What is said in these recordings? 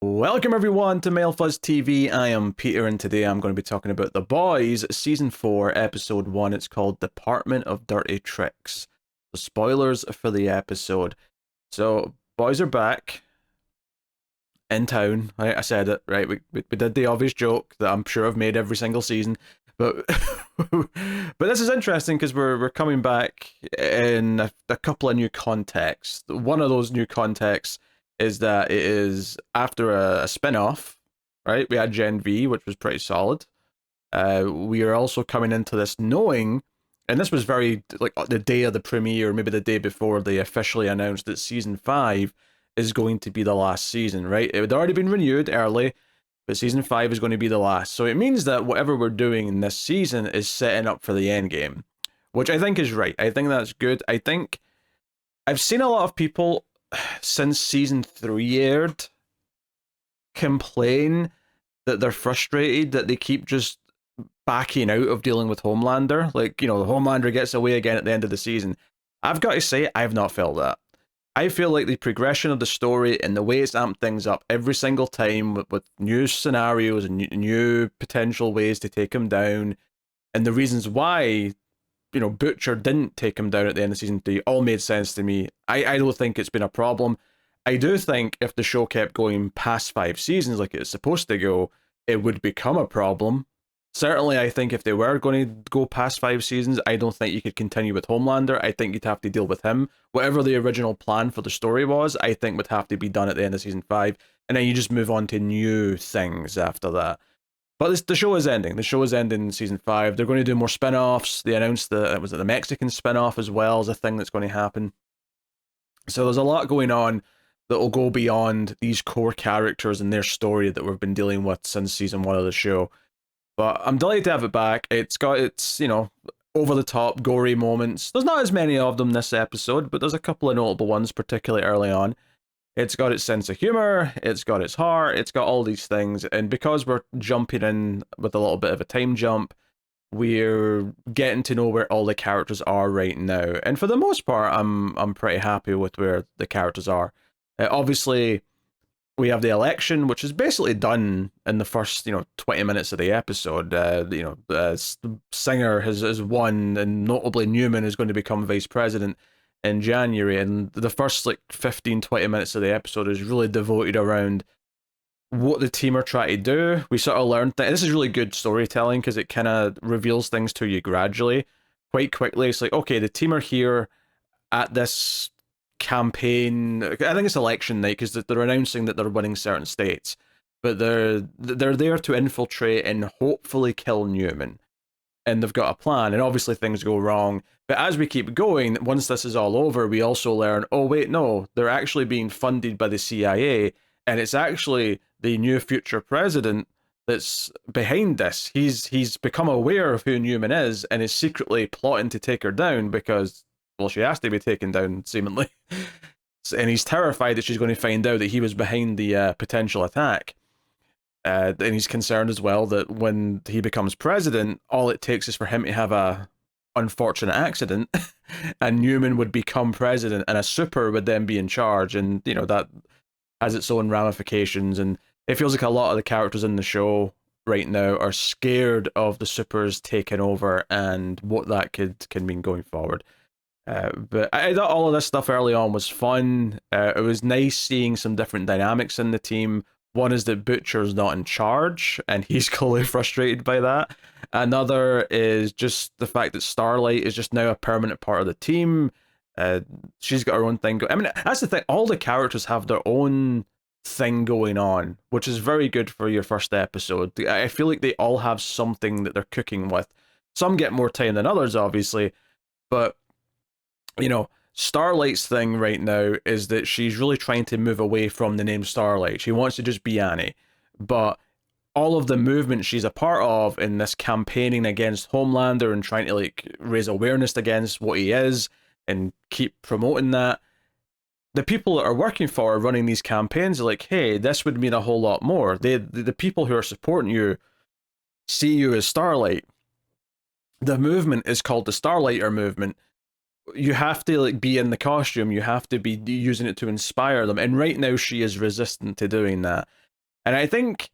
Welcome everyone to Male Fuzz TV. I am Peter and today I'm going to be talking about The Boys Season 4 Episode 1. It's called Department of Dirty Tricks. The spoilers for the episode. So, boys are back in town. I said it, right? We did the obvious joke that I'm sure I've made every single season. But but this is interesting because we're coming back in a couple of new contexts. One of those new contexts is that it is after a spin-off, right? We had Gen V, which was pretty solid. We are also coming into this knowing, and this was very like the day of the premiere, or maybe the day before they officially announced that season 5 is going to be the last season, right? It had already been renewed early, but season 5 is going to be the last. So it means that whatever we're doing in this season is setting up for the end game, which I think is right. I think that's good. I think I've seen a lot of people since season 3 aired complain that they're frustrated that they keep just backing out of dealing with Homelander. Like, the Homelander gets away again at the end of the season. I've got to say, I've not felt that. I feel like the progression of the story and the way it's amped things up every single time with new scenarios and new potential ways to take him down, and the reasons why Butcher didn't take him down at the end of season 3 all made sense to me. I don't think it's been a problem. I do think if the show kept going past 5 seasons like it's supposed to go, it would become a problem. Certainly, I think if they were going to go past 5 seasons, I don't think you could continue with Homelander. I think you'd have to deal with him. Whatever the original plan for the story was, I think would have to be done at the end of season 5, and then you just move on to new things after that. But the show is ending. The show is ending in season 5. They're going to do more spin-offs. They announced the Mexican spin-off as well as a thing that's going to happen. So there's a lot going on that will go beyond these core characters and their story that we've been dealing with since season 1 of the show. But I'm delighted to have it back. It's got its, over the top, gory moments. There's not as many of them this episode, but there's a couple of notable ones, particularly early on. It's got its sense of humor, it's got its heart, it's got all these things, and because we're jumping in with a little bit of a time jump, we're getting to know where all the characters are right now. And for the most part, I'm pretty happy with where the characters are. Obviously, we have the election, which is basically done in the first 20 minutes of the episode. Singer has won, and notably Newman is going to become vice president in January, and the first 15-20 minutes of the episode is really devoted around what the team are trying to do. We sort of learn this is really good storytelling because it kind of reveals things to you gradually, quite quickly. It's like, okay, the team are here at this campaign. I think it's election night because they're announcing that they're winning certain states, but they're there to infiltrate and hopefully kill Newman, and they've got a plan, and obviously things go wrong. But as we keep going, once this is all over, we also learn, oh wait, no, they're actually being funded by the CIA, and it's actually the new future president that's behind this. He's become aware of who Newman is and is secretly plotting to take her down because, well, she has to be taken down, seemingly. And he's terrified that she's going to find out that he was behind the potential attack. And he's concerned as well that when he becomes president, all it takes is for him to have a unfortunate accident and Newman would become president and a super would then be in charge, and that has its own ramifications. And it feels like a lot of the characters in the show right now are scared of the supers taking over and what that can mean going forward. But I thought all of this stuff early on was fun. It was nice seeing some different dynamics in the team. One is that Butcher's not in charge, and he's clearly frustrated by that. Another is just the fact that Starlight is just now a permanent part of the team. She's got her own thing. I mean, that's the thing. All the characters have their own thing going on, which is very good for your first episode. I feel like they all have something that they're cooking with. Some get more time than others, obviously, but Starlight's thing right now is that she's really trying to move away from the name Starlight. She wants to just be Annie. But all of the movement she's a part of in this campaigning against Homelander and trying to raise awareness against what he is and keep promoting that, the people that are working for her running these campaigns are like, hey, this would mean a whole lot more. The people who are supporting you see you as Starlight. The movement is called the Starlighter movement. You have to be in the costume, you have to be using it to inspire them, and right now she is resistant to doing that. And I think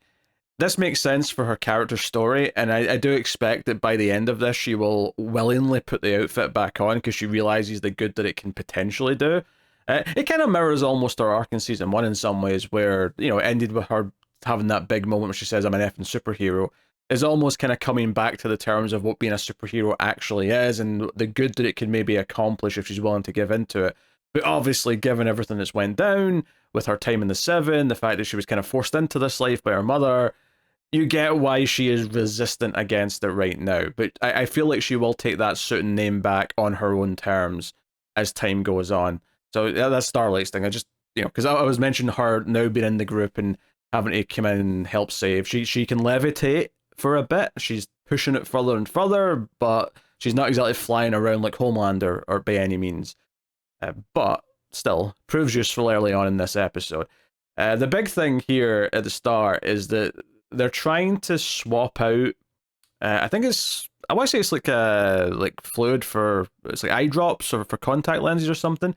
this makes sense for her character story, and I do expect that by the end of this, she will willingly put the outfit back on because she realizes the good that it can potentially do. It kind of mirrors almost her arc in season 1 in some ways, where, you know, it ended with her having that big moment where she says, "I'm an effing superhero." Is almost kind of coming back to the terms of what being a superhero actually is and the good that it can maybe accomplish if she's willing to give into it. But obviously, given everything that's went down with her time in the Seven, the fact that she was kind of forced into this life by her mother, you get why she is resistant against it right now. But I feel like she will take that suit and name back on her own terms as time goes on. So yeah, that's Starlight's thing. I just, you know, because I was mentioning her now being in the group and having to come in and help save. She can levitate for a bit. She's pushing it further and further, but she's not exactly flying around like Homelander or by any means. But still, proves useful early on in this episode. The big thing here at the start is that they're trying to swap out. I think I want to say it's like fluid for, it's like eye drops or for contact lenses or something.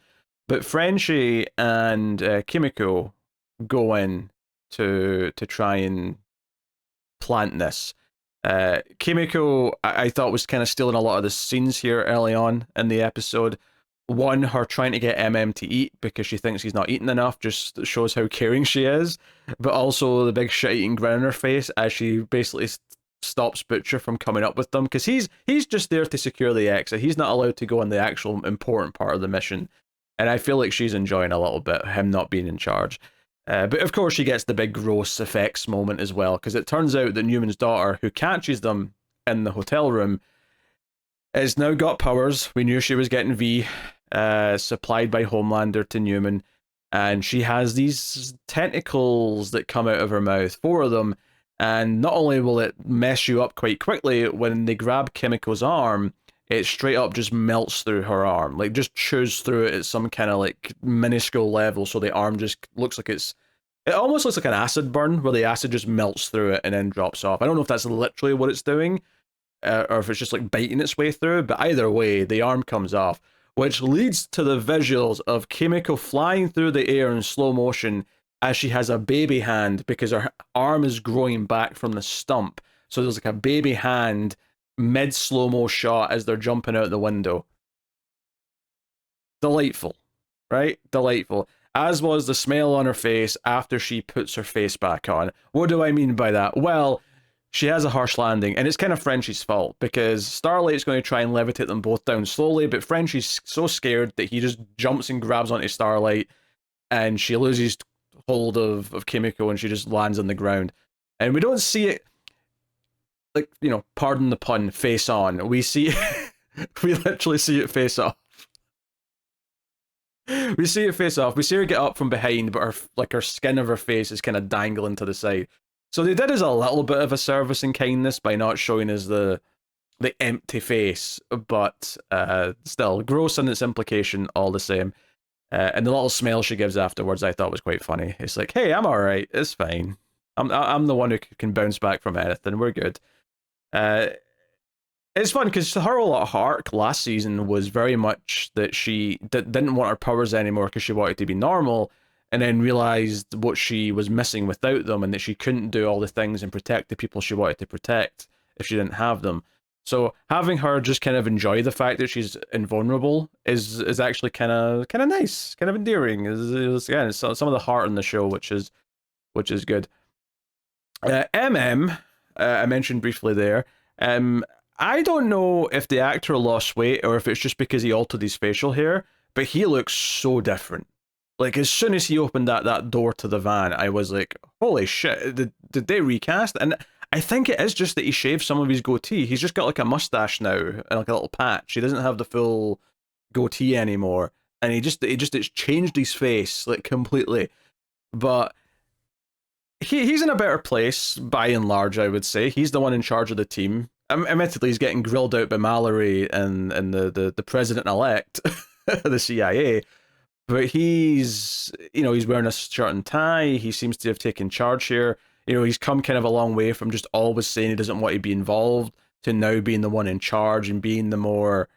But Frenchie and Kimiko go in to try and plant this. Kimiko, I thought was kind of stealing a lot of the scenes here early on in the episode. One, her trying to get to eat because she thinks he's not eating enough just shows how caring she is. But also the big shit-eating grin on her face as she basically stops Butcher from coming up with them, because he's just there to secure the exit. He's not allowed to go on the actual important part of the mission. And I feel like she's enjoying a little bit him not being in charge. But of course she gets the big gross effects moment as well, because it turns out that Newman's daughter, who catches them in the hotel room, has now got powers. We knew she was getting V, supplied by Homelander to Newman, and she has these tentacles that come out of her mouth, 4 of them, and not only will it mess you up quite quickly, when they grab Kimiko's arm, it straight up just melts through her arm, like just chews through it at some kind of like minuscule level, so the arm just looks like it almost looks like an acid burn, where the acid just melts through it and then drops off. I don't know if that's literally what it's doing, or if it's just like biting its way through, but either way, the arm comes off, which leads to the visuals of Kimiko flying through the air in slow motion as she has a baby hand, because her arm is growing back from the stump. So there's like a baby hand mid slow-mo shot as they're jumping out the window. Delightful, right? Delightful. As was the smile on her face after she puts her face back on. What do I mean by that? Well, she has a harsh landing, and it's kind of Frenchie's fault, because Starlight's going to try and levitate them both down slowly, but Frenchie's so scared that he just jumps and grabs onto Starlight, and she loses hold of Kimiko, and she just lands on the ground. And we don't see it, like, you know, pardon the pun, face on. We see, we literally see it face off. We see it face off. We see her get up from behind, but her skin of her face is kind of dangling to the side. So they did us a little bit of a service and kindness by not showing us the empty face, but still gross in its implication all the same. And the little smile she gives afterwards, I thought was quite funny. It's like, hey, I'm all right. It's fine. I'm the one who can bounce back from anything. We're good. It's fun because her whole arc last season was very much that she didn't want her powers anymore because she wanted to be normal, and then realized what she was missing without them, and that she couldn't do all the things and protect the people she wanted to protect if she didn't have them. So having her just kind of enjoy the fact that she's invulnerable is actually kind of nice, kind of endearing. Again, it's some of the heart in the show, which is good. I mentioned briefly there. I don't know if the actor lost weight or if it's just because he altered his facial hair, but he looks so different. Like, as soon as he opened that door to the van, I was like, holy shit, did they recast? And I think it is just that he shaved some of his goatee. He's just got like a mustache now and like a little patch. He doesn't have the full goatee anymore. And it's changed his face like completely. But he's in a better place by and large, I would say. He's the one in charge of the team. Admittedly, he's getting grilled out by Mallory and the president-elect, the CIA. But he's wearing a shirt and tie. He seems to have taken charge here. You know, he's come kind of a long way from just always saying he doesn't want to be involved to now being the one in charge and being the more,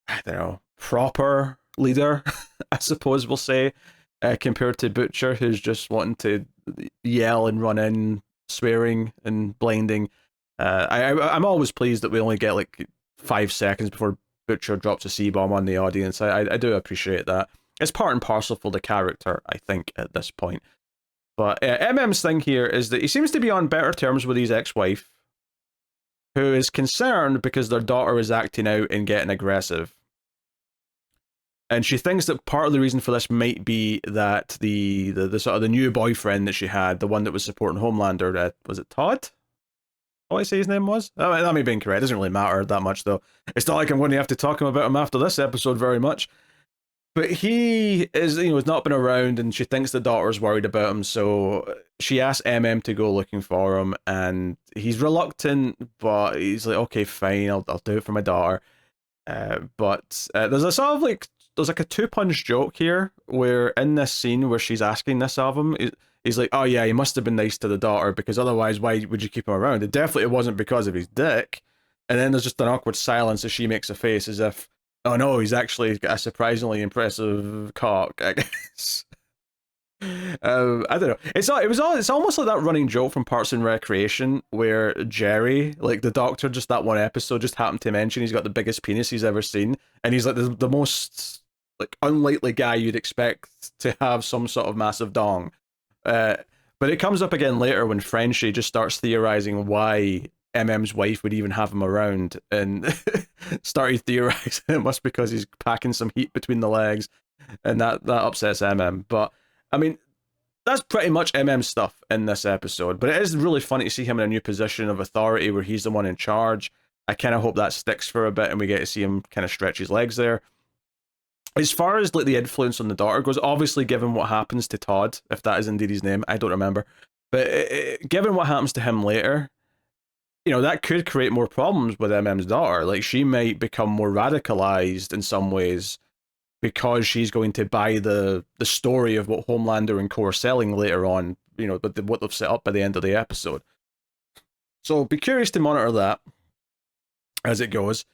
I don't know, proper leader, I suppose we'll say, compared to Butcher, who's just wanting to yell and run in, swearing and blinding. I'm always pleased that we only get like 5 seconds before Butcher drops a C-bomb on the audience. I do appreciate that. It's part and parcel for the character, I think, at this point. But MM's thing here is that he seems to be on better terms with his ex-wife, who is concerned because their daughter is acting out and getting aggressive. And she thinks that part of the reason for this might be that the sort of the new boyfriend that she had, the one that was supporting Homelander, was it Todd? What did I say his name was? That may be incorrect. It doesn't really matter that much, though. It's not like I'm going to have to talk about him after this episode very much. But he is, has not been around, and she thinks the daughter's worried about him, so she asks MM to go looking for him, and he's reluctant, but he's like, okay, fine, I'll do it for my daughter. But there's a sort of like, there's like a two-punch joke here, where in this scene where she's asking this of him, he's like, oh yeah, he must have been nice to the daughter, because otherwise why would you keep him around? It definitely wasn't because of his dick. And then there's just an awkward silence as she makes a face as if, oh no, he's actually got a surprisingly impressive cock, I guess. I don't know. It's almost like that running joke from Parks and Recreation where Jerry, like the doctor, just that one episode, just happened to mention he's got the biggest penis he's ever seen, and he's like the most like unlikely guy you'd expect to have some sort of massive dong. But it comes up again later when Frenchie just starts theorizing why MM's wife would even have him around, and started theorizing it must be because he's packing some heat between the legs, and that upsets MM. But I mean, that's pretty much MM's stuff in this episode, but it is really funny to see him in a new position of authority where he's the one in charge. I kind of hope that sticks for a bit and we get to see him kind of stretch his legs there. As far as like the influence on the daughter goes, obviously given what happens to Todd, if that is indeed his name, I don't remember, but given what happens to him later, that could create more problems with MM's daughter. Like, she might become more radicalized in some ways because she's going to buy the story of what Homelander and Co are selling later on, but what they've set up by the end of the episode. So be curious to monitor that as it goes.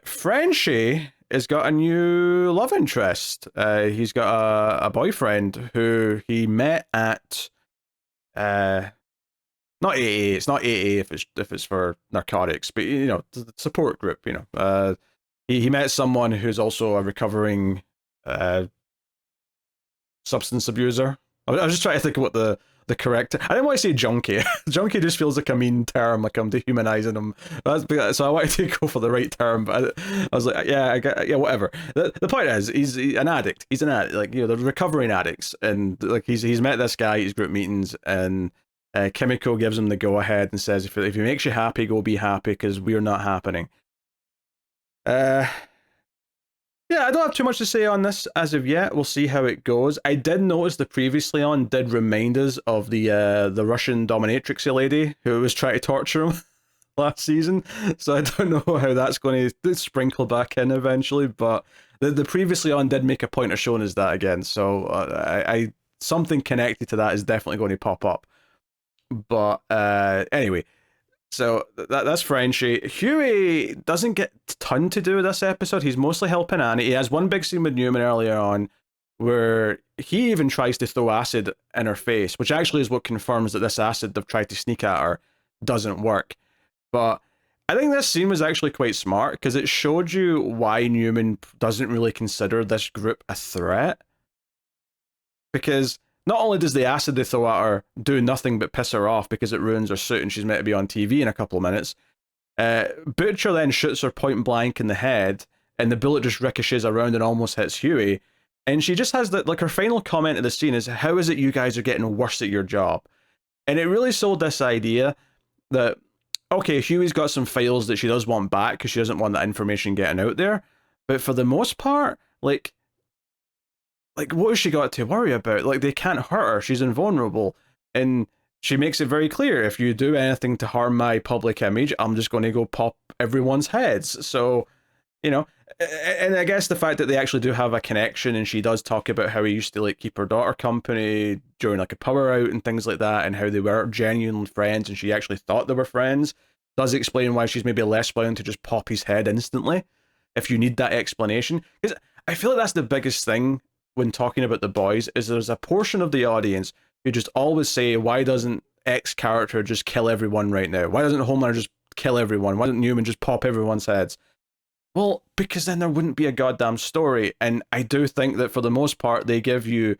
Frenchie has got a new love interest. He's got a boyfriend who he met at not AA. It's not AA if it's for narcotics, but the support group. He met someone who's also a recovering substance abuser. I was just trying to think of what the correct. I didn't want to say junkie. Junkie just feels like a mean term, like I'm dehumanizing him. So I wanted to go for the right term, but I was like, yeah, whatever. The point is, he's an addict. He's an addict, like they're recovering addicts, and like he's met this guy at his group meetings, and Kimiko gives him the go ahead and says, if he makes you happy, go be happy because we're not happening. Yeah, I don't have too much to say on this as of yet. We'll see how it goes. I did notice the previously on did remind us of the Russian dominatrix lady who was trying to torture him last season. So I don't know how that's going to sprinkle back in eventually. But the previously on did make a point of showing us that again. So I something connected to that is definitely going to pop up. But anyway. So that's Frenchie. Huey doesn't get a ton to do with this episode. He's mostly helping Annie. He has one big scene with Newman earlier on where he even tries to throw acid in her face, which actually is what confirms that this acid they've tried to sneak at her doesn't work. But I think this scene was actually quite smart because it showed you why Newman doesn't really consider this group a threat. Because not only does the acid they throw at her do nothing but piss her off because it ruins her suit and she's meant to be on TV in a couple of minutes, Butcher then shoots her point blank in the head and the bullet just ricochets around and almost hits Huey. And she just has her final comment of the scene is, how is it you guys are getting worse at your job? And it really sold this idea that, okay, Huey's got some files that she does want back because she doesn't want that information getting out there. But for the most part, like what has she got to worry about? Like, they can't hurt her. She's invulnerable. And she makes it very clear, if you do anything to harm my public image, I'm just going to go pop everyone's heads. So, and I guess the fact that they actually do have a connection, and she does talk about how he used to keep her daughter company during like a power out and things like that, and how they were genuine friends and she actually thought they were friends, does explain why she's maybe less willing to just pop his head instantly if you need that explanation. Because I feel like that's the biggest thing when talking about the boys, is there's a portion of the audience who just always say, why doesn't X character just kill everyone right now? Why doesn't Homelander just kill everyone? Why doesn't Newman just pop everyone's heads? Well, because then there wouldn't be a goddamn story. And I do think that for the most part, they give you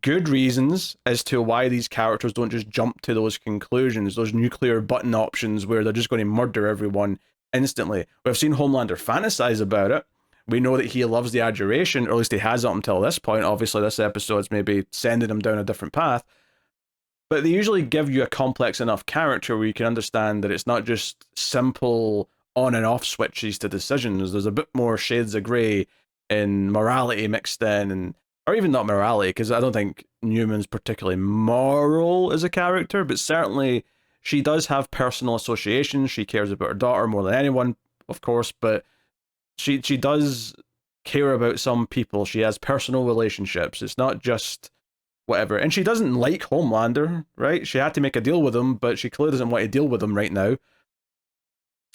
good reasons as to why these characters don't just jump to those conclusions, those nuclear button options where they're just going to murder everyone instantly. We've seen Homelander fantasize about it. We know that he loves the adjuration, or at least he has up until this point. Obviously, this episode's maybe sending him down a different path. But they usually give you a complex enough character where you can understand that it's not just simple on and off switches to decisions. There's a bit more shades of grey in morality mixed in, and or even not morality, because I don't think Newman's particularly moral as a character, but certainly she does have personal associations. She cares about her daughter more than anyone, of course, but she does care about some people. She has personal relationships. It's not just whatever. And she doesn't like Homelander, right? She had to make a deal with him, but she clearly doesn't want to deal with him right now.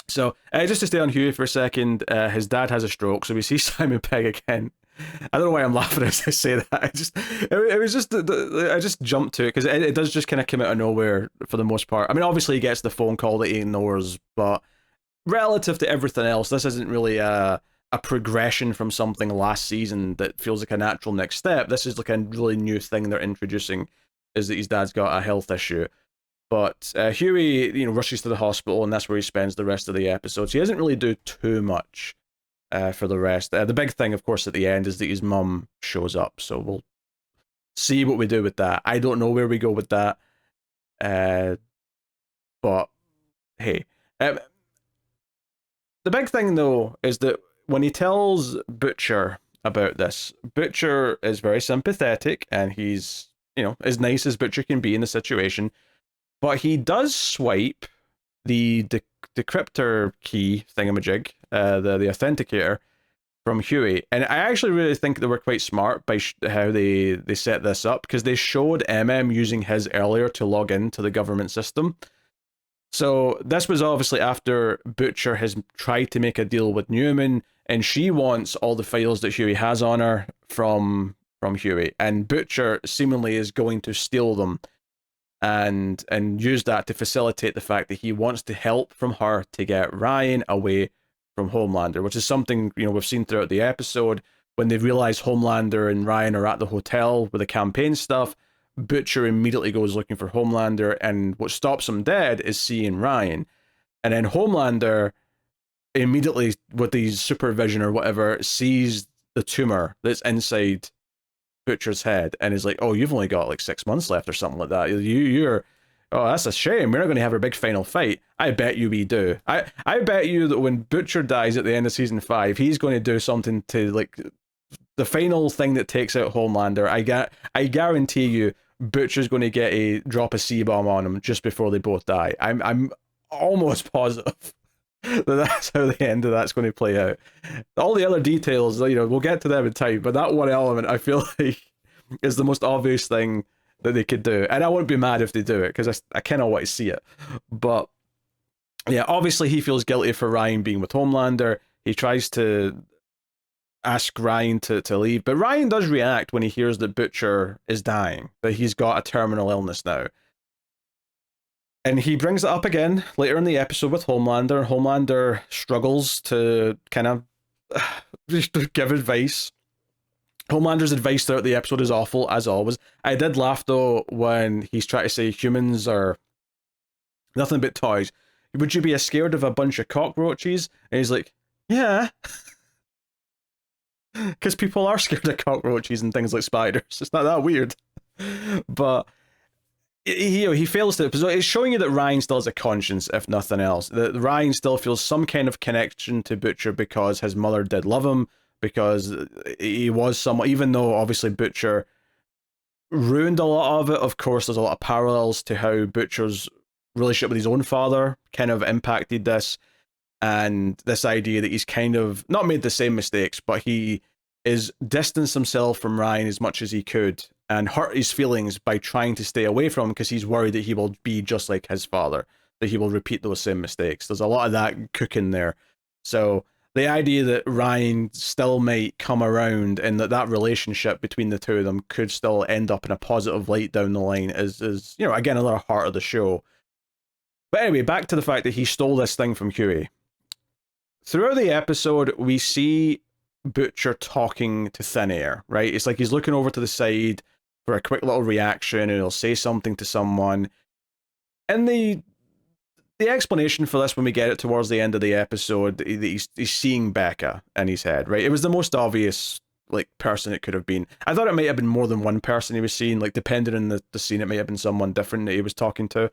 So, just to stay on Hughie for a second, his dad has a stroke, so we see Simon Pegg again. I don't know why I'm laughing as I say that. It was just, I just jumped to it, because it does just kind of come out of nowhere for the most part. I mean, obviously he gets the phone call that he ignores, but relative to everything else, this isn't really a progression from something last season that feels like a natural next step. This is like a really new thing they're introducing, is that his dad's got a health issue. But Hughie, rushes to the hospital, and that's where he spends the rest of the episode. So he doesn't really do too much for the rest. The big thing, of course, at the end is that his mum shows up. So we'll see what we do with that. I don't know where we go with that. But hey. The big thing, though, is that when he tells Butcher about this, Butcher is very sympathetic, and he's, as nice as Butcher can be in the situation. But he does swipe the decryptor key thingamajig, the authenticator, from Hughie. And I actually really think they were quite smart by how they set this up, because they showed using his earlier to log into the government system. So this was obviously after Butcher has tried to make a deal with Newman, and she wants all the files that Hughie has on her from Hughie. And Butcher seemingly is going to steal them and use that to facilitate the fact that he wants to help from her to get Ryan away from Homelander, which is something we've seen throughout the episode. When they realize Homelander and Ryan are at the hotel with the campaign stuff, Butcher immediately goes looking for Homelander, and what stops him dead is seeing Ryan. And then Homelander immediately, with the supervision or whatever, sees the tumor that's inside Butcher's head, and is like, oh, you've only got like 6 months left or something like that. You're oh, that's a shame. We're not going to have a big final fight. I bet you we do. I bet you that when Butcher dies at the end of season 5, he's going to do something to, like, the final thing that takes out Homelander. I guarantee you Butcher's going to drop a C-bomb on him just before they both die. I'm almost positive that that's how the end of that's going to play out. All the other details, we'll get to them in time, but that one element, I feel like, is the most obvious thing that they could do. And I wouldn't be mad if they do it, because I kind of want to see it. But yeah, obviously he feels guilty for Ryan being with Homelander. He tries to ask Ryan to leave, but Ryan does react when he hears that Butcher is dying, that he's got a terminal illness now. And he brings it up again later in the episode with Homelander. Homelander struggles to kind of give advice. Homelander's advice throughout the episode is awful, as always. I did laugh, though, when he's trying to say humans are nothing but toys. Would you be scared of a bunch of cockroaches? And he's like, yeah. Because people are scared of cockroaches and things like spiders. It's not that weird. But he fails to. It's showing you that Ryan still has a conscience, if nothing else. That Ryan still feels some kind of connection to Butcher because his mother did love him, because he was someone, even though obviously Butcher ruined a lot of it. Of course, there's a lot of parallels to how Butcher's relationship with his own father kind of impacted this, and this idea that he's kind of not made the same mistakes, but he is distanced himself from Ryan as much as he could and hurt his feelings by trying to stay away from him because he's worried that he will be just like his father, that he will repeat those same mistakes. There's a lot of that cooking there. So the idea that Ryan still might come around and that relationship between the two of them could still end up in a positive light down the line is again, another heart of the show. But anyway, back to the fact that he stole this thing from Huey. Throughout the episode, we see Butcher talking to thin air, right? It's like he's looking over to the side for a quick little reaction, and he'll say something to someone. And the explanation for this, when we get it towards the end of the episode, he's seeing Becca in his head, right? It was the most obvious person it could have been. I thought it might have been more than one person he was seeing, depending on the scene, it might have been someone different that he was talking to.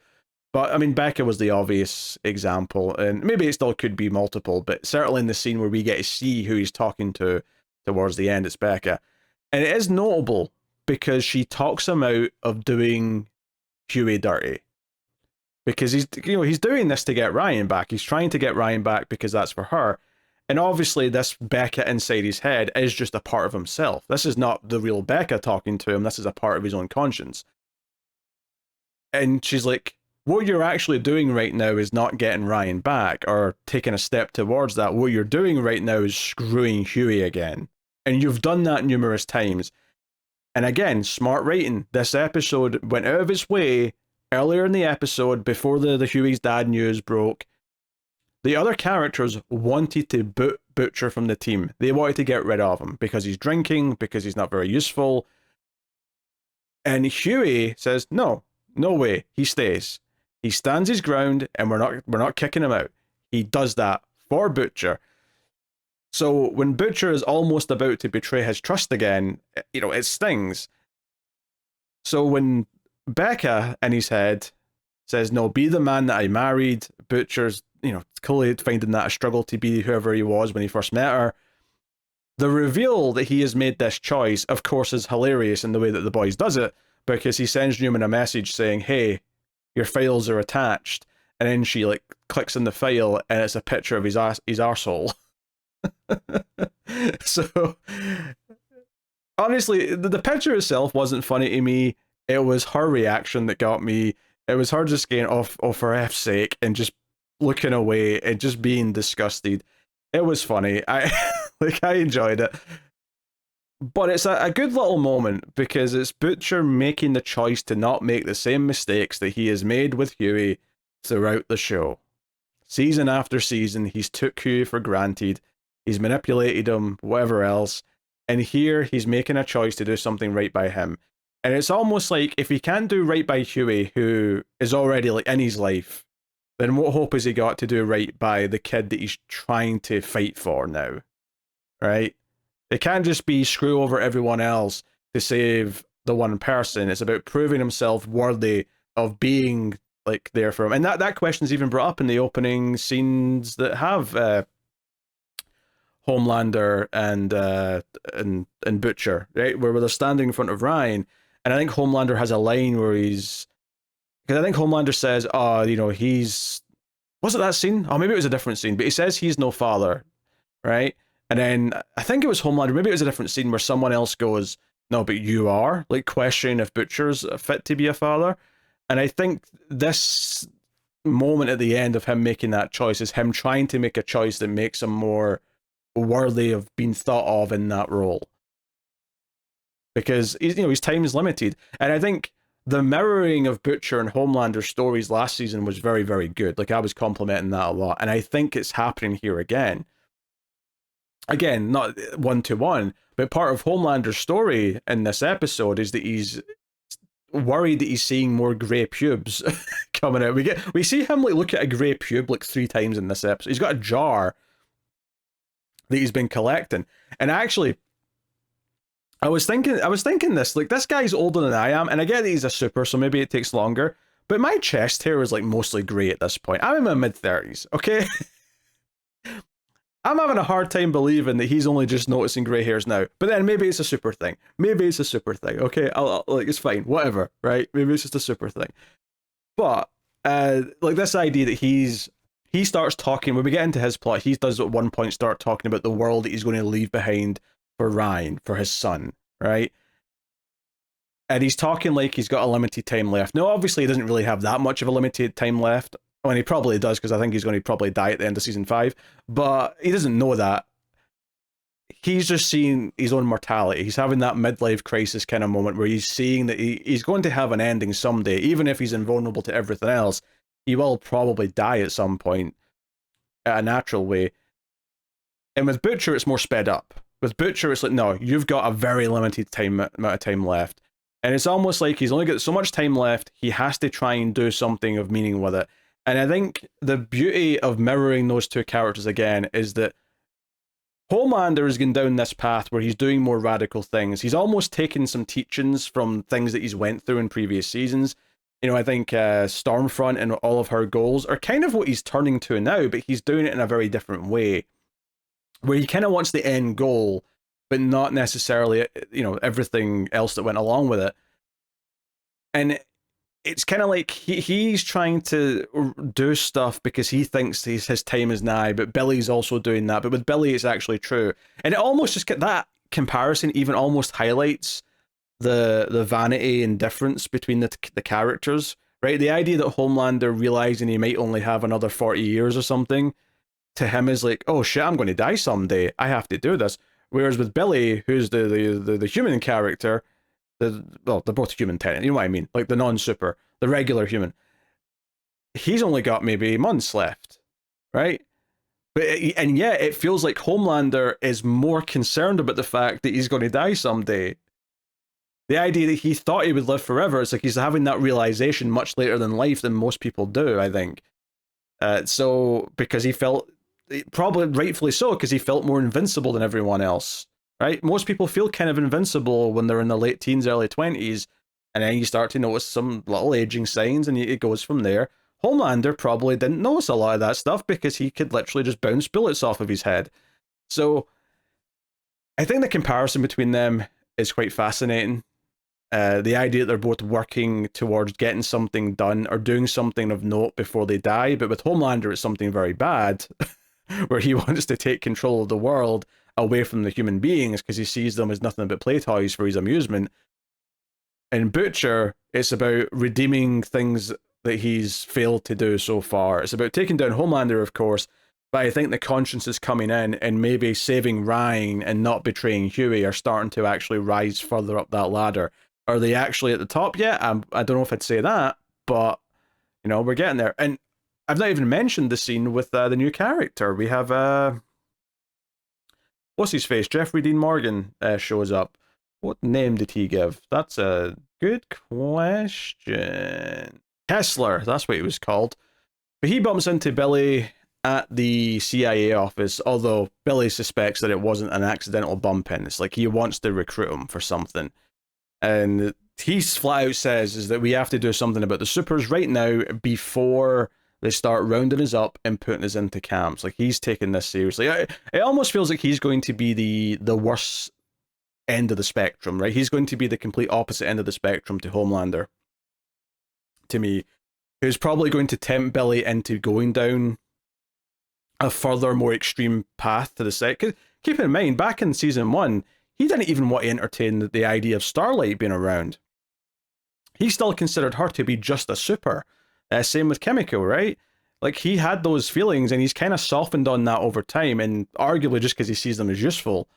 But I mean, Becca was the obvious example, and maybe it still could be multiple, but certainly in the scene where we get to see who he's talking to towards the end, it's Becca. And it is notable because she talks him out of doing Huey dirty. Because he's doing this to get Ryan back. He's trying to get Ryan back because that's for her. And obviously this Becca inside his head is just a part of himself. This is not the real Becca talking to him. This is a part of his own conscience. And she's like, what you're actually doing right now is not getting Ryan back or taking a step towards that. What you're doing right now is screwing Huey again. And you've done that numerous times. And again, smart writing. This episode went out of its way earlier in the episode, before the Huey's dad news broke. The other characters wanted to boot Butcher from the team. They wanted to get rid of him because he's drinking, because he's not very useful. And Huey says, no way, he stays. He stands his ground, and we're not kicking him out. He does that for Butcher. So when Butcher is almost about to betray his trust again, it stings. So when Becca in his head says, no, be the man that I married, Butcher's, clearly finding that a struggle to be whoever he was when he first met her. The reveal that he has made this choice, of course, is hilarious in the way that the boys does it, because he sends Newman a message saying, hey, your files are attached, and then she clicks in the file and it's a picture of his arsehole. So honestly, the picture itself wasn't funny to me. It was her reaction that got me. It was her just getting off for F's sake and just looking away and just being disgusted. It was funny. I enjoyed it. But it's a good little moment because it's Butcher making the choice to not make the same mistakes that he has made with Huey throughout the show. Season after season, he's took Huey for granted. He's manipulated him, whatever else. And here, he's making a choice to do something right by him. And it's almost like if he can't do right by Huey, who is already in his life, then what hope has he got to do right by the kid that he's trying to fight for now? Right? It can't just be screw over everyone else to save the one person. It's about proving himself worthy of being there for him. And that question's even brought up in the opening scenes that have Homelander and Butcher, right? Where they're standing in front of Ryan. And I think Homelander has a line where because I think Homelander says, was it that scene? Oh, maybe it was a different scene, but he says he's no father, right? And then I think it was Homelander, maybe it was a different scene where someone else goes, no, but you are, questioning if Butcher's fit to be a father. And I think this moment at the end of him making that choice is him trying to make a choice that makes him more worthy of being thought of in that role. Because his time is limited. And I think the mirroring of Butcher and Homelander's stories last season was very, very good. I was complimenting that a lot. And I think it's happening here again. Again, not one-to-one, but part of Homelander's story in this episode is that he's worried that he's seeing more grey pubes coming out. We see him look at a grey pube 3 times in this episode. He's got a jar that he's been collecting. And actually, I was thinking this, this guy's older than I am, and I get that he's a super, so maybe it takes longer, but my chest hair is mostly grey at this point. I'm in my mid-30s, okay? I'm having a hard time believing that he's only just noticing grey hairs now. But then maybe it's a super thing. Okay? I'll it's fine. Whatever, right? Maybe it's just a super thing. But, this idea that he starts talking, when we get into his plot, he does at one point start talking about the world that he's going to leave behind for Ryan, for his son, right? And he's talking like he's got a limited time left. Now, obviously, he doesn't really have that much of a limited time left. I mean, he probably does, because I think he's going to probably die at the end of season 5, but he doesn't know that. He's just seeing his own mortality. He's having that midlife crisis kind of moment where he's seeing that he's going to have an ending someday. Even if he's invulnerable to everything else, he will probably die at some point, at a natural way. And with Butcher, it's more sped up. With Butcher, it's like, no, you've got a very limited amount of time left. And it's almost like he's only got so much time left, he has to try and do something of meaning with it. And I think the beauty of mirroring those two characters again is that Homelander is going down this path where he's doing more radical things. He's almost taken some teachings from things that he's went through in previous seasons. You know, I think Stormfront and all of her goals are kind of what he's turning to now, but he's doing it in a very different way, where he kind of wants the end goal, but not necessarily, you know, everything else that went along with it. And it's kind of like he's trying to do stuff because he thinks his time is nigh, but Billy's also doing that. But with Billy, it's actually true. And it almost just that comparison even almost highlights the vanity and difference between the characters, right? The idea that Homelander realizing he might only have another 40 years or something, to him is like, oh shit, I'm going to die someday. I have to do this. Whereas with Billy, who's the human character, well, they're both human technically, you know what I mean? Like the non-super, the regular human. He's only got maybe months left, right? And yet it feels like Homelander is more concerned about the fact that he's going to die someday. The idea that he thought he would live forever, it's like he's having that realization much later than life than most people do, I think. So, because he felt, probably rightfully so, because he felt more invincible than everyone else, right? Most people feel kind of invincible when they're in the late teens, early 20s, and then you start to notice some little aging signs, and it goes from there. Homelander probably didn't notice a lot of that stuff because he could literally just bounce bullets off of his head. So, I think the comparison between them is quite fascinating. The idea that they're both working towards getting something done or doing something of note before they die, but with Homelander, it's something very bad, where he wants to take control of the world away from the human beings because he sees them as nothing but play toys for his amusement. In Butcher, it's about redeeming things that he's failed to do so far. It's about taking down Homelander, of course, but I think the conscience is coming in, and maybe saving Ryan and not betraying Hughie are starting to actually rise further up that ladder. Are they actually at the top yet? I don't know if I'd say that, but, you know, we're getting there. And I've not even mentioned the scene with the new character. We have, what's his face? Jeffrey Dean Morgan shows up. What name did he give? That's a good question. Kessler, that's what he was called. But he bumps into Billy at the CIA office, although Billy suspects that it wasn't an accidental bump in. It's like he wants to recruit him for something. And he flat out says is that we have to do something about the supers right now before they start rounding us up and putting us into camps. Like, he's taking this seriously. It almost feels like he's going to be the worst end of the spectrum, right? He's going to be the complete opposite end of the spectrum to Homelander, to me, who's probably going to tempt Billy into going down a further, more extreme path to the set. Keep in mind, back in season 1, he didn't even want to entertain the idea of Starlight being around. He still considered her to be just a super. Same with Kimiko, right? Like, he had those feelings, and he's kind of softened on that over time, and arguably just because he sees them as useful.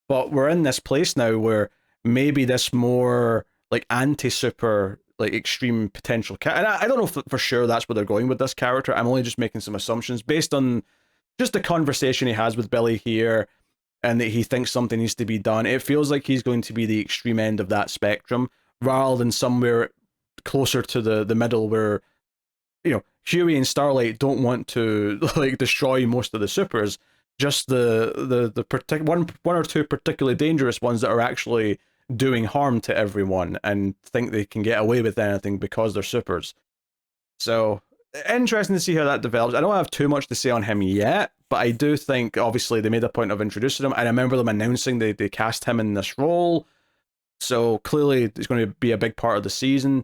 But we're in this place now where maybe this more, like, anti-super, like, extreme potential... And I don't know if for sure that's where they're going with this character. I'm only just making some assumptions based on just the conversation he has with Billy here, and that he thinks something needs to be done. It feels like he's going to be the extreme end of that spectrum, rather than somewhere closer to the middle where, you know, Hughie and Starlight don't want to, like, destroy most of the supers, just the one or two particularly dangerous ones that are actually doing harm to everyone and think they can get away with anything because they're supers. So, interesting to see how that develops. I don't have too much to say on him yet, but I do think, obviously, they made a point of introducing him. I remember them announcing they cast him in this role, so clearly it's going to be a big part of the season.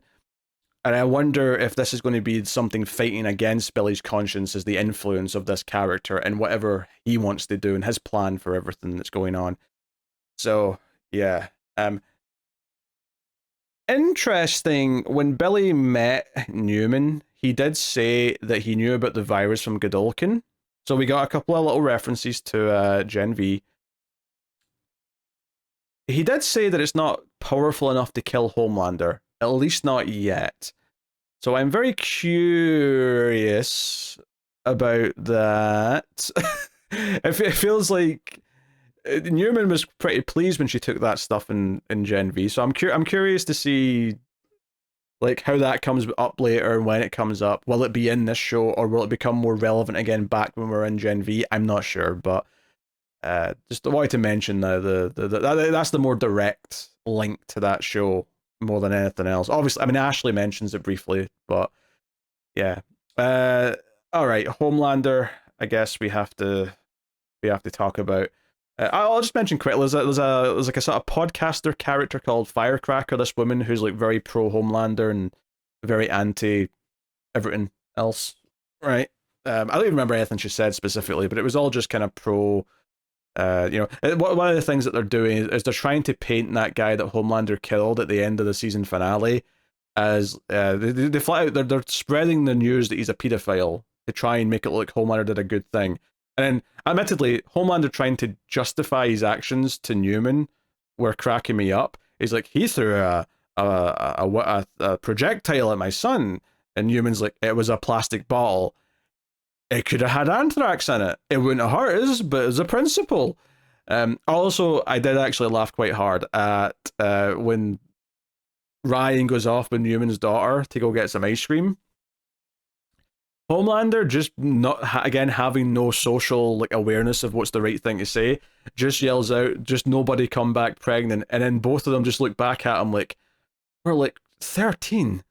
And I wonder if this is going to be something fighting against Billy's conscience as the influence of this character and whatever he wants to do and his plan for everything that's going on. So, yeah. Interesting, when Billy met Newman, he did say that he knew about the virus from Godolkin. So we got a couple of little references to Gen V. He did say that it's not powerful enough to kill Homelander, at least not yet. So I'm very curious about that. It feels like Newman was pretty pleased when she took that stuff in Gen V. So I'm curious to see like how that comes up later and when it comes up. Will it be in this show or will it become more relevant again back when we're in Gen V? I'm not sure, but just wanted to mention now that's the more direct link to that show more than anything else. Obviously, I mean Ashley mentions it briefly, but yeah. All right, Homelander. I guess we have to talk about. I'll just mention quickly. There's like a sort of podcaster character called Firecracker. This woman who's like very pro Homelander and very anti everything else. Right. I don't even remember anything she said specifically, but it was all just kind of pro. One of the things that they're doing is they're trying to paint that guy that Homelander killed at the end of the season finale as they flat out they're spreading the news that he's a pedophile to try and make it look like Homelander did a good thing. And then, admittedly, Homelander trying to justify his actions to Newman were cracking me up. He's like, he threw a projectile at my son, and Newman's like, it was a plastic bottle. It could have had anthrax in it. It wouldn't have hurt us, but it's a principle. Also, I did actually laugh quite hard at when Ryan goes off with Newman's daughter to go get some ice cream. Homelander just not again having no social like awareness of what's the right thing to say, just yells out, "Just nobody come back pregnant," and then both of them just look back at him like, "We're like 13."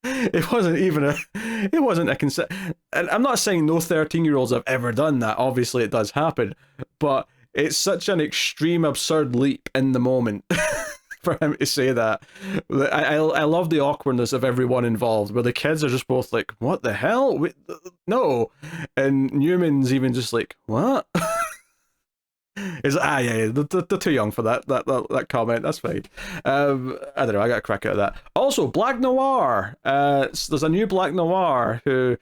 It wasn't a consent. And I'm not saying no 13-year-olds have ever done that. Obviously, it does happen, but it's such an extreme, absurd leap in the moment. For him to say that. I love the awkwardness of everyone involved, where the kids are just both like, what the hell? No. And Newman's even just like, what? Is yeah, they're too young for that comment. That's fine. I don't know, I got a crack out of that. Also, Black Noir. There's a new Black Noir who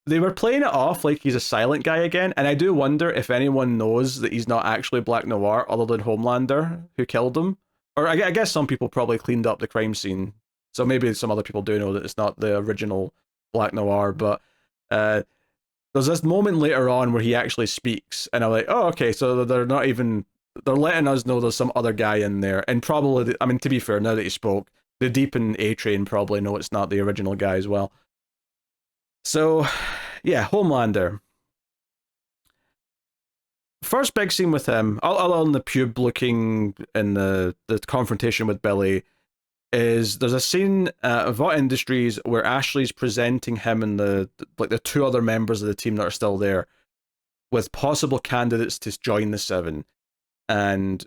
they were playing it off like he's a silent guy again, and I do wonder if anyone knows that he's not actually Black Noir other than Homelander, who killed him. Or I guess some people probably cleaned up the crime scene, so maybe some other people do know that it's not the original Black Noir, but there's this moment later on where he actually speaks, and I'm like, oh, okay, so they're letting us know there's some other guy in there, and probably, I mean, to be fair, now that he spoke, the Deep and A-Train probably know it's not the original guy as well. So, yeah, Homelander. First big scene with him, other than the pube looking in the confrontation with Billy, is there's a scene of Vought Industries where Ashley's presenting him and the two other members of the team that are still there with possible candidates to join the Seven. And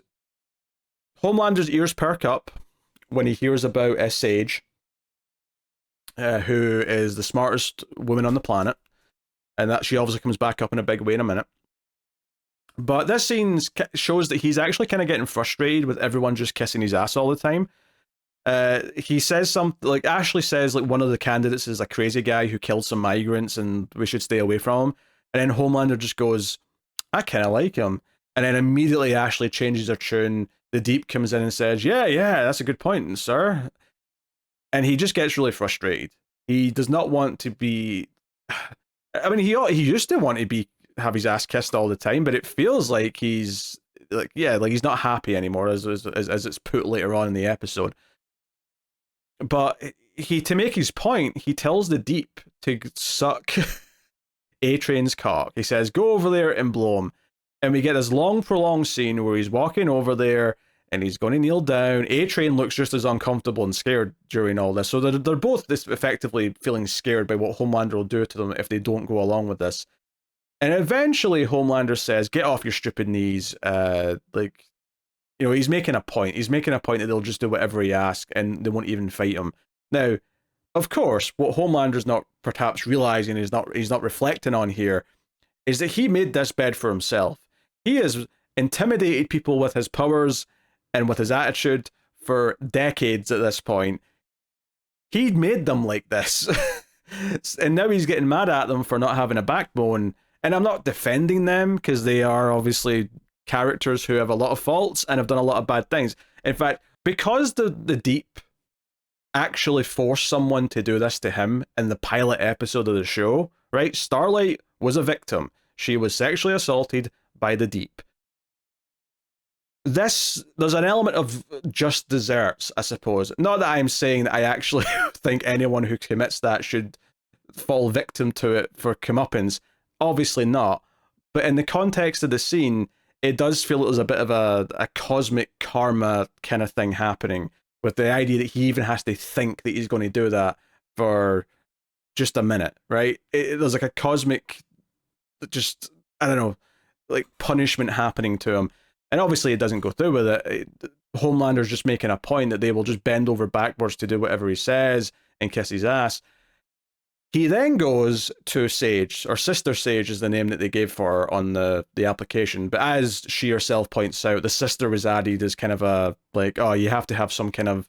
Homelander's ears perk up when he hears about Sage, who is the smartest woman on the planet, and that she obviously comes back up in a big way in a minute. But this scene shows that he's actually kind of getting frustrated with everyone just kissing his ass all the time. He says something like, Ashley says like one of the candidates is a crazy guy who killed some migrants and we should stay away from him. And then Homelander just goes, I kind of like him. And then immediately Ashley changes her tune. The Deep comes in and says, yeah, that's a good point, sir. And he just gets really frustrated. He does not want to be... I mean, he used to want to have his ass kissed all the time, but it feels like he's he's not happy anymore, as it's put later on in the episode. But to make his point, he tells the Deep to suck A-Train's cock. He says, go over there and blow him. And we get this long, prolonged scene where he's walking over there and he's going to kneel down. A-Train looks just as uncomfortable and scared during all this. So they're both effectively feeling scared by what Homelander will do to them if they don't go along with this. And eventually Homelander says, get off your stupid knees. He's making a point. He's making a point that they'll just do whatever he asks and they won't even fight him. Now, of course, what Homelander's not perhaps realizing, he's not reflecting on here, is that he made this bed for himself. He has intimidated people with his powers and with his attitude for decades at this point. He made them like this. And now he's getting mad at them for not having a backbone. And I'm not defending them, because they are obviously characters who have a lot of faults and have done a lot of bad things. In fact, because the Deep actually forced someone to do this to him in the pilot episode of the show, right? Starlight was a victim. She was sexually assaulted by the Deep. There's an element of just desserts, I suppose. Not that I'm saying that I actually think anyone who commits that should fall victim to it for comeuppance. Obviously not. But in the context of the scene, it does feel like there's a bit of a cosmic karma kind of thing happening, with the idea that he even has to think that he's going to do that for just a minute, right? There's like a cosmic, just, I don't know, like punishment happening to him. And obviously it doesn't go through with it. Homelander's just making a point that they will just bend over backwards to do whatever he says and kiss his ass. He then goes to Sage, or Sister Sage is the name that they gave for her on the application. But as she herself points out, the sister was added as kind of a, like, oh, you have to have some kind of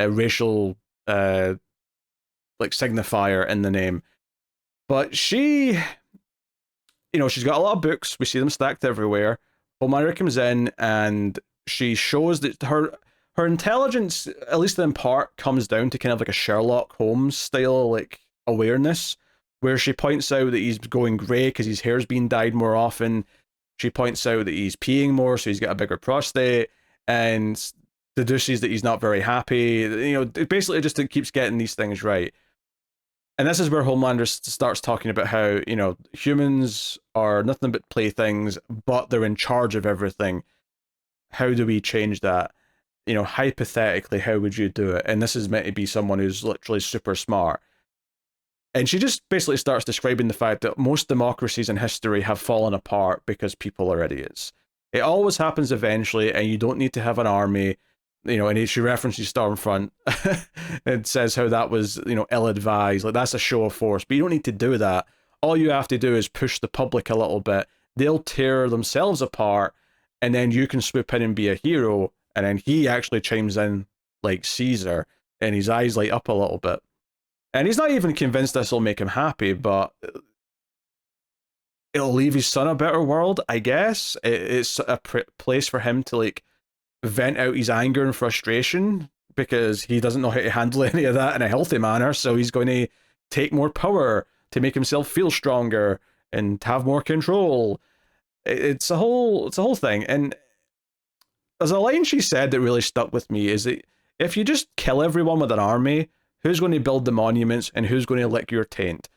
racial, like, signifier in the name. But she, she's got a lot of books. We see them stacked everywhere. Homelander comes in and she shows that her intelligence, at least in part, comes down to kind of like a Sherlock Holmes style, like, awareness, where she points out that he's going grey because his hair's been dyed more often. She points out that he's peeing more, so he's got a bigger prostate, and deduces that he's not very happy. Basically just keeps getting these things right. And this is where Homelander starts talking about how, humans are nothing but playthings, but they're in charge of everything. How do we change that? Hypothetically, how would you do it? And this is meant to be someone who's literally super smart. And she just basically starts describing the fact that most democracies in history have fallen apart because people are idiots. It always happens eventually, and you don't need to have an army. And she references Stormfront and says how that was, ill-advised. Like, that's a show of force, but you don't need to do that. All you have to do is push the public a little bit. They'll tear themselves apart, and then you can swoop in and be a hero. And then he actually chimes in like Caesar, and his eyes light up a little bit. And he's not even convinced this will make him happy, but it'll leave his son a better world, I guess. It's a place for him to, like, vent out his anger and frustration, because he doesn't know how to handle any of that in a healthy manner. So he's going to take more power to make himself feel stronger and have more control. It's a whole thing. And there's a line she said that really stuck with me, is that if you just kill everyone with an army, who's going to build the monuments and who's going to lick your taint?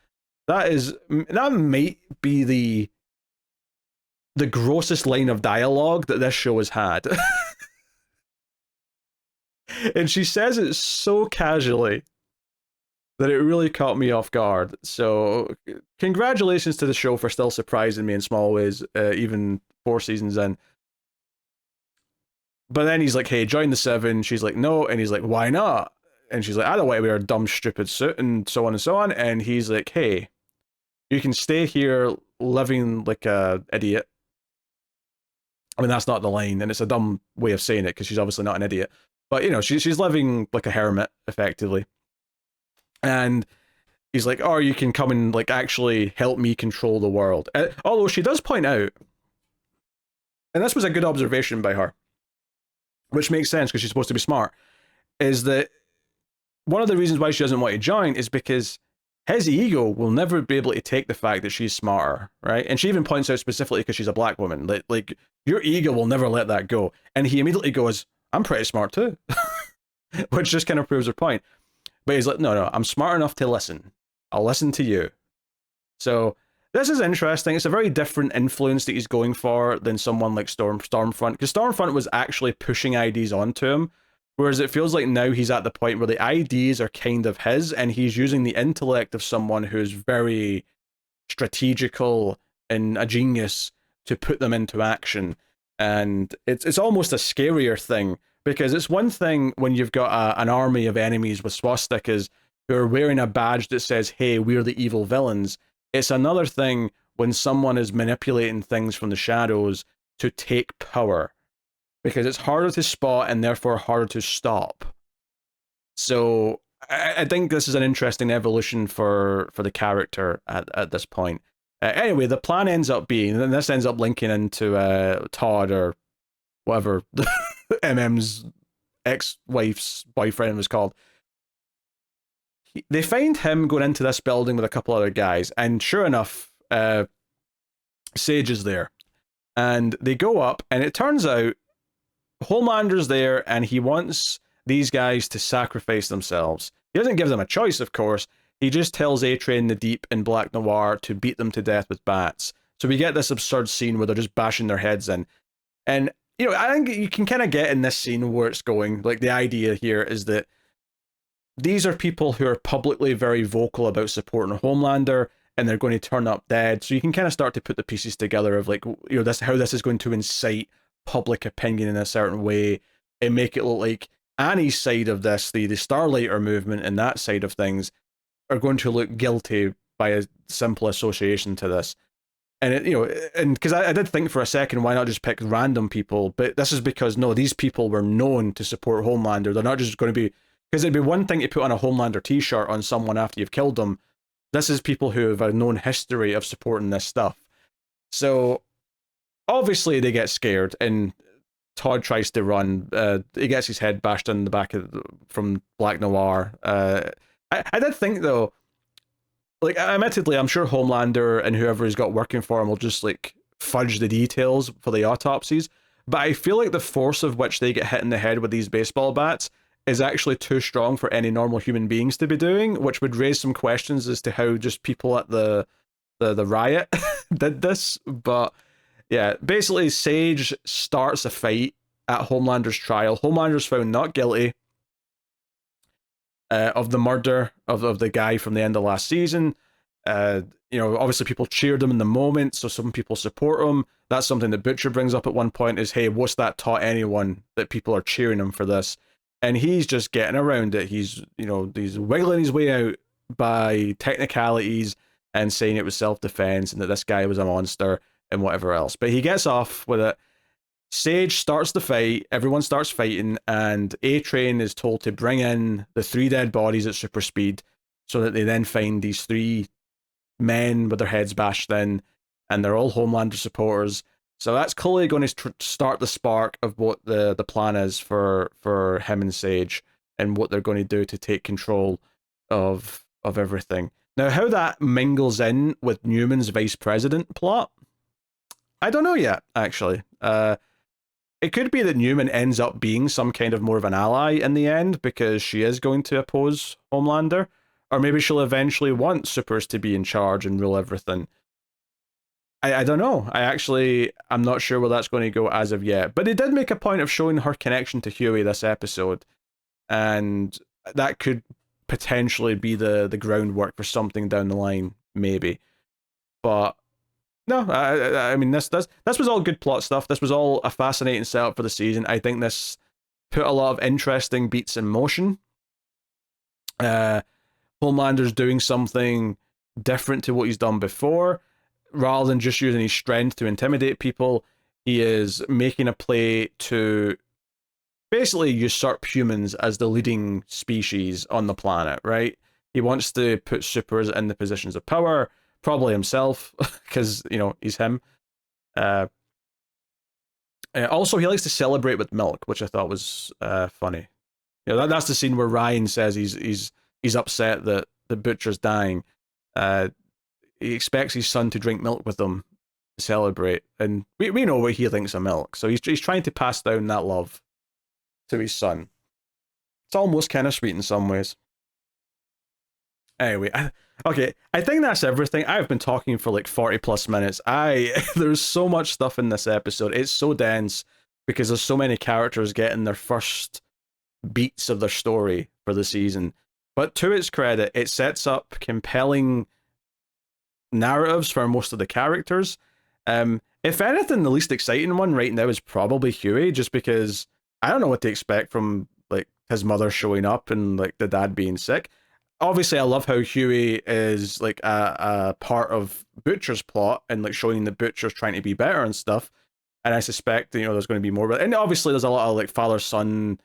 That might be the grossest line of dialogue that this show has had. And she says it so casually that it really caught me off guard. So congratulations to the show for still surprising me in small ways, even 4 seasons in. But then he's like, hey, join the 7. She's like, no. And he's like, why not? And she's like, I don't want to wear a dumb, stupid suit, and so on and so on. And he's like, hey, you can stay here living like a idiot. I mean, that's not the line, and it's a dumb way of saying it, because she's obviously not an idiot. But, she's living like a hermit, effectively. And he's like, oh, you can come and, like, actually help me control the world. Although she does point out, and this was a good observation by her, which makes sense because she's supposed to be smart, is that one of the reasons why she doesn't want to join is because his ego will never be able to take the fact that she's smarter, right? And she even points out specifically because she's a black woman, like your ego will never let that go. And he immediately goes, I'm pretty smart too, which just kind of proves her point. But he's like, no, I'm smart enough to listen. I'll listen to you. So this is interesting. It's a very different influence that he's going for than someone like Stormfront, because Stormfront was actually pushing IDs onto him. Whereas it feels like now he's at the point where the ideas are kind of his, and he's using the intellect of someone who's very strategical and a genius to put them into action. And it's almost a scarier thing, because it's one thing when you've got an army of enemies with swastikas who are wearing a badge that says, hey, we're the evil villains. It's another thing when someone is manipulating things from the shadows to take power, because it's harder to spot and therefore harder to stop. So I think this is an interesting evolution for the character at this point. Anyway, the plan ends up being, and this ends up linking into Todd or whatever MM's ex-wife's boyfriend was called. They find him going into this building with a couple other guys, and sure enough, Sage is there. And they go up, and it turns out Homelander's there, and he wants these guys to sacrifice themselves. He doesn't give them a choice, of course. He just tells A-Train, the Deep, and Black Noir to beat them to death with bats. So we get this absurd scene where they're just bashing their heads in. And, you know, I think you can kind of get in this scene where it's going. Like, the idea here is that these are people who are publicly very vocal about supporting Homelander, and they're going to turn up dead. So you can kind of start to put the pieces together of, like, you know, this, how this is going to incite public opinion in a certain way and make it look like Annie's side of this, the Starlighter movement and that side of things, are going to look guilty by a simple association to this. And it, you know, and because I did think for a second, why not just pick random people? But this is because, no, these people were known to support Homelander. They're not just going to be, because it'd be one thing to put on a Homelander t-shirt on someone after you've killed them. This is people who have a known history of supporting this stuff. So obviously they get scared, and Todd tries to run. He gets his head bashed in the back from Black Noir. I did think, though, like, admittedly, I'm sure Homelander and whoever he's got working for him will just, like, fudge the details for the autopsies. But I feel like the force of which they get hit in the head with these baseball bats is actually too strong for any normal human beings to be doing, which would raise some questions as to how just people at the riot did this. But yeah, basically Sage starts a fight at Homelander's trial. Homelander's found not guilty of the murder of the guy from the end of last season. You know, obviously people cheered him in the moment, so some people support him. That's something that Butcher brings up at one point is, hey, what's that taught anyone that people are cheering him for this? And he's just getting around it. He's, you know, he's wiggling his way out by technicalities and saying it was self-defense and that this guy was a monster and whatever else. But he gets off with it. Sage starts the fight, everyone starts fighting, and A-Train is told to bring in the 3 dead bodies at super speed so that they then find these 3 men with their heads bashed in, and they're all Homelander supporters. So that's clearly going to start the spark of what the plan is for him and Sage, and what they're going to do to take control of everything. Now, how that mingles in with Newman's vice president plot, I don't know yet, actually. It could be that Newman ends up being some kind of more of an ally in the end, because she is going to oppose Homelander. Or maybe she'll eventually want Supers to be in charge and rule everything. I don't know. I'm not sure where that's going to go as of yet. But they did make a point of showing her connection to Huey this episode. And that could potentially be the groundwork for something down the line, maybe. But no, I mean, this was all good plot stuff. This was all a fascinating setup for the season. I think this put a lot of interesting beats in motion. Homelander's doing something different to what he's done before. Rather than just using his strength to intimidate people, he is making a play to basically usurp humans as the leading species on the planet, right? He wants to put supers in the positions of power, probably himself, because, you know, he's him. Also, he likes to celebrate with milk, which I thought was funny. You know, that's the scene where Ryan says he's upset that the Butcher's dying. He expects his son to drink milk with him to celebrate, and we know what he thinks of milk, so he's trying to pass down that love to his son. It's almost kind of sweet in some ways. Anyway, okay, I think that's everything. I've been talking for like 40 plus minutes. There's so much stuff in this episode. It's so dense because there's so many characters getting their first beats of their story for the season. But to its credit, it sets up compelling narratives for most of the characters. If anything, the least exciting one right now is probably Huey, just because I don't know what to expect from like his mother showing up and like the dad being sick. Obviously, I love how Huey is like a part of Butcher's plot and like showing the Butcher's trying to be better and stuff. And I suspect, you know, there's going to be more. And obviously, there's a lot of like father-son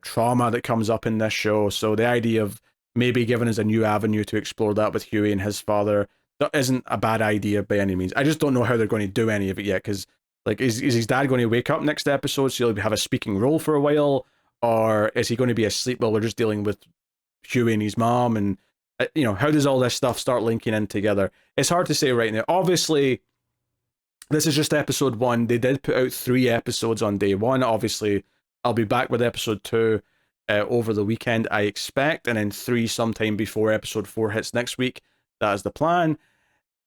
trauma that comes up in this show. So the idea of maybe giving us a new avenue to explore that with Huey and his father, that isn't a bad idea by any means. I just don't know how they're going to do any of it yet, because like, is his dad going to wake up next episode so he'll have a speaking role for a while, or is he going to be asleep while we're just dealing with Huey and his mom? And you know, how does all this stuff start linking in together? It's hard to say right now. Obviously, this is just episode 1. They did put out 3 episodes on day 1. Obviously, I'll be back with episode 2 over the weekend, I expect, and then 3 sometime before episode 4 hits next week. That is the plan.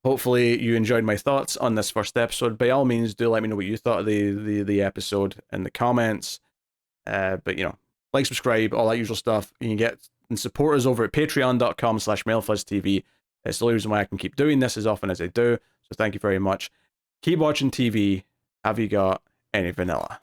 Hopefully you enjoyed my thoughts on this first episode. By all means, do let me know what you thought of the episode in the comments. But you know, like, subscribe, all that usual stuff. You can get and support us over at patreon.com/MailFuzzTV. It's the only reason why I can keep doing this as often as I do. So thank you very much. Keep watching TV. Have you got any vanilla?